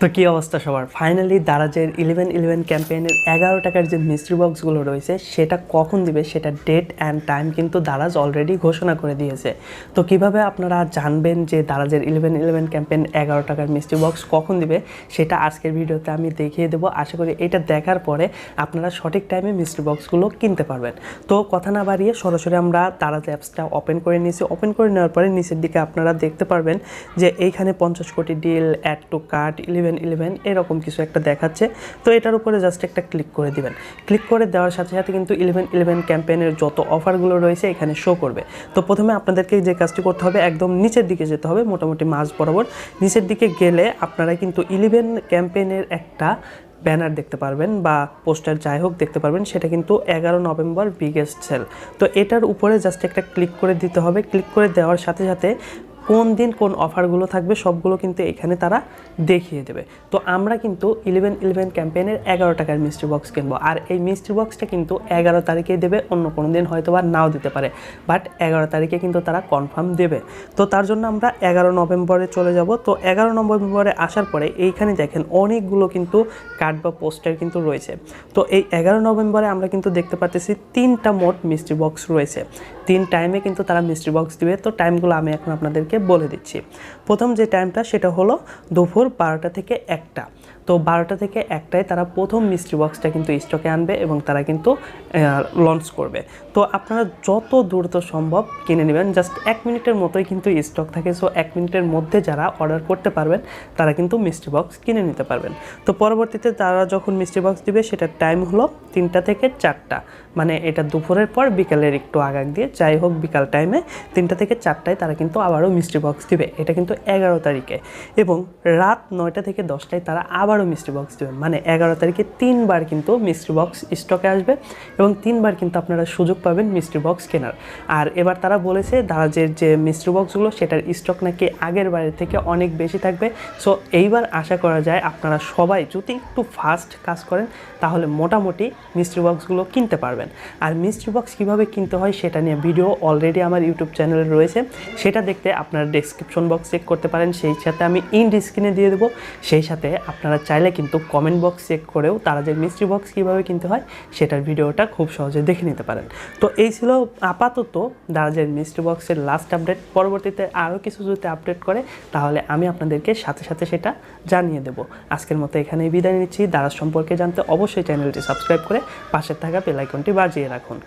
তো কী অবস্থা সবার, ফাইনালি দারাজের 11-11 ক্যাম্পেইনের 11 টাকার যে মিস্ট্রি বক্সগুলো রয়েছে সেটা কখন দিবে সেটা ডেট অ্যান্ড টাইম কিন্তু দারাজ অলরেডি ঘোষণা করে দিয়েছে। তো কিভাবে আপনারা জানবেন যে দারাজের 11-11 ক্যাম্পেইন 11 টাকার মিস্ট্রি বক্স কখন দিবে সেটা আজকের ভিডিওতে আমি দেখিয়ে দেবো। আশা করি এটা দেখার পরে আপনারা সঠিক টাইমে মিস্ট্রি বক্সগুলো কিনতে পারবেন। তো কথা না বাড়িয়ে সরাসরি আমরা দারাজ অ্যাপসটা ওপেন করে নিয়েছি। ওপেন করে নেওয়ার পরে নিচের দিকে আপনারা দেখতে পারবেন যে এইখানে 50 কোটি ডিল, অ্যাড টু কার্ট, 11-11 এরকম কিছু একটা দেখাচ্ছে। তো এটার উপরে জাস্ট একটা ক্লিক করে দিবেন। ক্লিক করে দেওয়ার সাথে সাথে কিন্তু 11-11 ক্যাম্পেইনের যত অফারগুলো রয়েছে এখানে শো করবে। তো প্রথমে আপনাদেরকে যে কাজটি করতে হবে, একদম নিচের দিকে যেতে হবে, মোটামুটি মাঝ বরাবর নিচের দিকে গেলে আপনারা কিন্তু 11 ক্যাম্পেইনের একটা ব্যানার দেখতে পারবেন বা পোস্টার যাই হোক দেখতে পারবেন, সেটা কিন্তু 11 নভেম্বর বিগেস্ট সেল। তো এটার উপরে জাস্ট একটা ক্লিক করে দিতে হবে। ক্লিক করে দেওয়ার সাথে সাথে কোন দিন কোন অফারগুলো থাকবে সবগুলো কিন্তু এখানে তারা দেখিয়ে দেবে। তো আমরা কিন্তু 11-11 ক্যাম্পেইনের 11 টাকার মিস্ট্রি বক্স কিনবো, আর এই মিস্ট্রি বক্সটা কিন্তু 11 তারিখেই দেবে, অন্য কোনো দিন হয়তো বা নাও দিতে পারে, বাট 11 তারিখে কিন্তু তারা কনফার্ম দেবে। তো তার জন্য আমরা 11 নভেম্বরে চলে যাব। তো 11 নভেম্বরে আসার পরে এইখানে দেখেন অনেকগুলো কিন্তু কার্ড বা পোস্টার কিন্তু রয়েছে। তো এই 11 নভেম্বরে আমরা কিন্তু দেখতে পাচ্ছি 3টা মোট মিস্ট্রি বক্স রয়েছে। 3 টাইমে কিন্তু তারা মিস্ট্রি বক্স দিবে। তো টাইমগুলো আমি এখন আপনাদেরকে বলে দিচ্ছি। প্রথম যে টাইমটা সেটা হলো দুপুর 12টা থেকে 1টা। তো 12টা থেকে 1টায় তারা প্রথম মিস্ট্রি বক্সটা কিন্তু স্টকে আনবে এবং তারা কিন্তু লঞ্চ করবে। তো আপনারা যত দ্রুত সম্ভব কিনে নেবেন, জাস্ট 1 মিনিটের মতোই কিন্তু স্টক থাকে। সো 1 মিনিটের মধ্যে যারা অর্ডার করতে পারবেন তারা কিন্তু মিস্ট্রি বক্স কিনে নিতে পারবেন। তো পরবর্তীতে তারা যখন মিস্ট্রি বক্স দিবে সেটার টাইম হলো 3টা থেকে 4টা, মানে এটা দুপুরের পর বিকালের একটু আগাগ দিয়ে, যাই হোক বিকাল টাইমে 3টা থেকে 4টায় তারা কিন্তু আবারও মিস্ট্রি বক্স দিবে। এটা কিন্তু 11 তারিখে। এবং রাত 9টা থেকে 10টায় তারা আবারও মিস্ট্রি বক্স দেবে, মানে 11 তারিখে 3বার কিন্তু মিস্ট্রি বক্স স্টকে আসবে এবং 3বার কিন্তু আপনারা সুযোগ পাবেন মিস্ট্রি বক্স কেনার। আর এবার তারা বলেছে দারাজের যে মিস্ট্রি বক্সগুলো সেটার স্টক নাকি আগের বারের থেকে অনেক বেশি থাকবে। সো এইবার আশা করা যায় আপনারা সবাই যদি একটু ফাস্ট কাজ করেন তাহলে মোটামুটি মিস্ট্রি বক্সগুলো কিনতে পারবেন। আর মিস্ট্রি বক্স কীভাবে কিনতে হয় সেটা নিয়ে ভিডিও অলরেডি আমার ইউটিউব চ্যানেলে রয়েছে, সেটা দেখতে আপনারা ডেসক্রিপশন বক্স চেক করতে পারেন, সেই সাথে আমি ইন্ড স্ক্রিনে দিয়ে দেবো। সেই সাথে আপনারা চাইলে কিন্তু কমেন্ট বক্স চেক করেও তারা যে মিস্ট্রি বক্স কীভাবে কিনতে হয় সেটার ভিডিওটা খুব সহজে দেখে নিতে পারেন। তো এই ছিল আপাতত দারাজের মিস্ট্রি বক্সের লাস্ট আপডেট। পরবর্তীতে আরও কিছু যদি আপডেট করে তাহলে আমি আপনাদেরকে সাথে সাথে সেটা জানিয়ে দেবো। আজকের মতো এখানেই বিদায় নিচ্ছি। দারাজ সম্পর্কে জানতে অবশ্যই চ্যানেলটি সাবস্ক্রাইব করে পাশে থাকা বেল আইকনটি বাজিয়ে রাখুন।